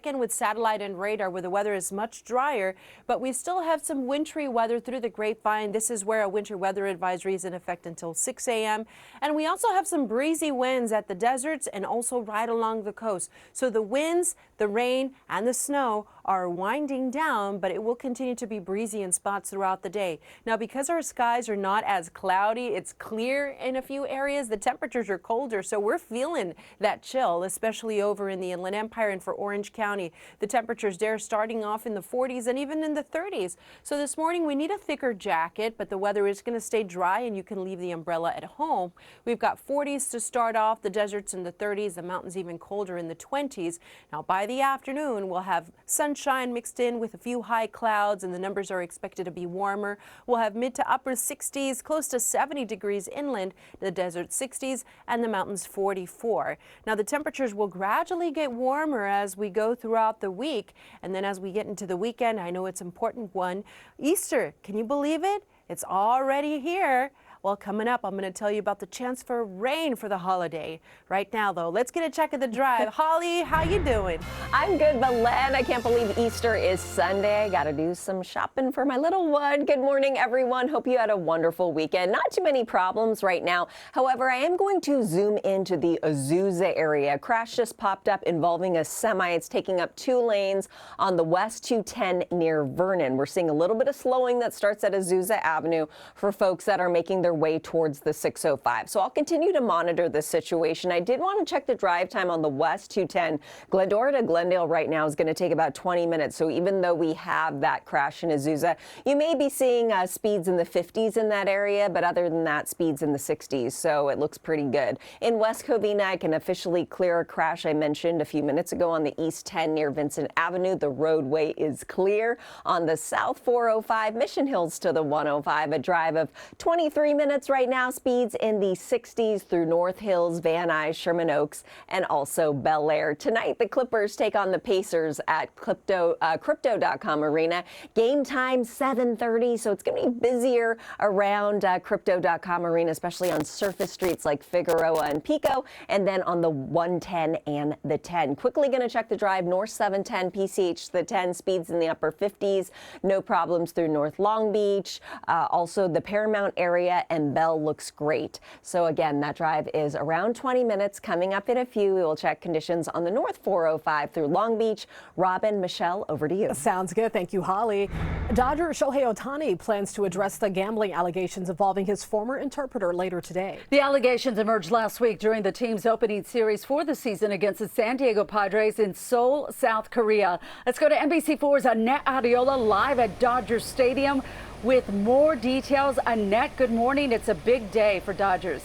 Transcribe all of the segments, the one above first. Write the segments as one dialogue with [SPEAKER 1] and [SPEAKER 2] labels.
[SPEAKER 1] In with satellite and radar where the weather is much drier, but we still have some wintry weather through the grapevine. This is where a winter weather advisory is in effect until 6 a.m. And we also have some breezy winds at the deserts and also right along the coast. So the winds, the rain and the snow are winding down, but it will continue to be breezy in spots throughout the day. Now, because our skies are not as cloudy, it's clear in a few areas, the temperatures are colder, so we're feeling that chill, especially over in the Inland Empire and for Orange County. The temperatures there starting off in the 40s and even in the 30s. So this morning we need a thicker jacket, but the weather is going to stay dry and you can leave the umbrella at home. We've got 40s to start off, the deserts in the 30s, the mountains even colder in the 20s. Now by the afternoon we'll have sunshine mixed in with a few high clouds and the numbers are expected to be warmer. We'll have mid to upper 60s, close to 70 degrees inland, the desert 60s and the mountains 44. Now the temperatures will gradually get warmer as we go throughout the week, and then as we get into the weekend, I know it's an important one. Easter, can you believe it? It's already here. Well, coming up, I'm going to tell you about the chance for rain for the holiday. Right now, though, let's get a check of the drive. Holly, how you doing?
[SPEAKER 2] I'm good, but Len, I can't believe Easter is Sunday. I got to do some shopping for my little one. Good morning, everyone. Hope you had a wonderful weekend. Not too many problems right now. However, I am going to zoom into the Azusa area. A crash just popped up involving a semi. It's taking up 2 lanes on the West 210 near Vernon. We're seeing a little bit of slowing that starts at Azusa Avenue for folks that are making their way towards the 605. So I'll continue to monitor this situation. I did want to check the drive time on the West 210. Glendora to Glendale right now is going to take about 20 minutes. So even though we have that crash in Azusa, you may be seeing speeds in the 50s in that area, but other than that, speeds in the 60s. So it looks pretty good. In West Covina, I can officially clear a crash I mentioned a few minutes ago on the East 10 near Vincent Avenue. The roadway is clear. On the South 405, Mission Hills to the 105, a drive of 23 minutes right now, speeds in the 60s through North Hills, Van Nuys, Sherman Oaks, and also Bel Air. Tonight, the Clippers take on the Pacers at Crypto.com Arena. Game time 7:30, so it's going to be busier around Crypto.com Arena, especially on surface streets like Figueroa and Pico, and then on the 110 and the 10. Quickly going to check the drive, North 710 PCH, the 10, speeds in the upper 50s. No problems through North Long Beach. Also, the Paramount area and Bell looks great. So again, that drive is around 20 minutes. Coming up in a few, we will check conditions on the North 405 through Long Beach. Robin, Michelle, over to you.
[SPEAKER 3] Sounds good. Thank you, Holly. Dodger Shohei Ohtani plans to address the gambling allegations involving his former interpreter later today.
[SPEAKER 4] The allegations emerged last week during the team's opening series for the season against the San Diego Padres in Seoul, South Korea. Let's go to NBC4's Annette Adiola live at Dodger Stadium with more details. Annette, good morning. It's a big day for Dodgers.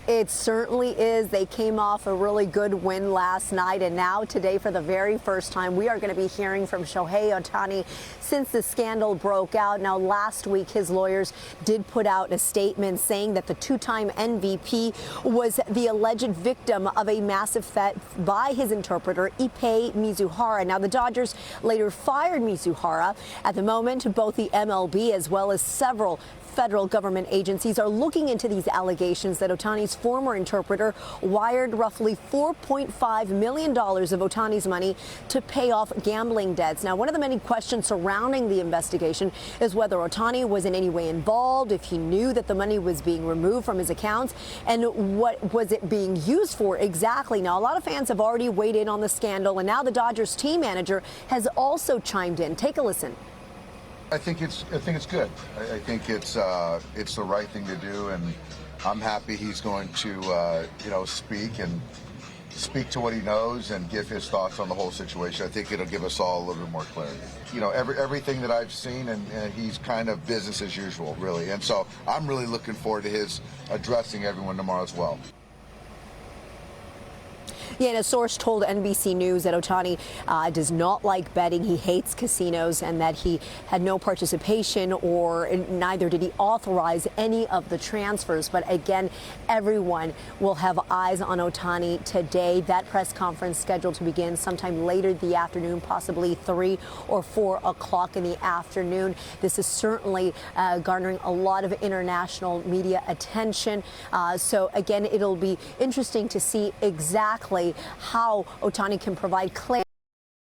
[SPEAKER 5] It certainly is. They came off a really good win last night, and now today, for the very first time, we are going to be hearing from Shohei Ohtani since the scandal broke out. Now, last week, his lawyers did put out a statement saying that the 2-time MVP was the alleged victim of a massive theft by his interpreter, Ippei Mizuhara. Now, the Dodgers later fired Mizuhara. At the moment, both the MLB as well as several federal government agencies are looking into these allegations that Ohtani's former interpreter wired roughly $4.5 million of Ohtani's money to pay off gambling debts. Now, one of the many questions surrounding the investigation is whether Ohtani was in any way involved, if he knew that the money was being removed from his accounts, and what was it being used for exactly. Now, a lot of fans have already weighed in on the scandal, and now the Dodgers team manager has also chimed in. Take a listen.
[SPEAKER 6] I think it's good. I think it's the right thing to do, and I'm happy he's going to speak to what he knows and give his thoughts on the whole situation. I think it'll give us all a little bit more clarity. You know, everything that I've seen, and he's kind of business as usual, really. And so I'm really looking forward to his addressing everyone tomorrow as well.
[SPEAKER 5] Yeah, and a source told NBC News that Ohtani does not like betting. He hates casinos, and that he had no participation, or neither did he authorize any of the transfers. But again, everyone will have eyes on Ohtani today. That press conference scheduled to begin sometime later the afternoon, possibly 3 or 4 o'clock in the afternoon. This is certainly garnering a lot of international media attention. So again, it'll be interesting to see exactly how Ohtani can provide clarity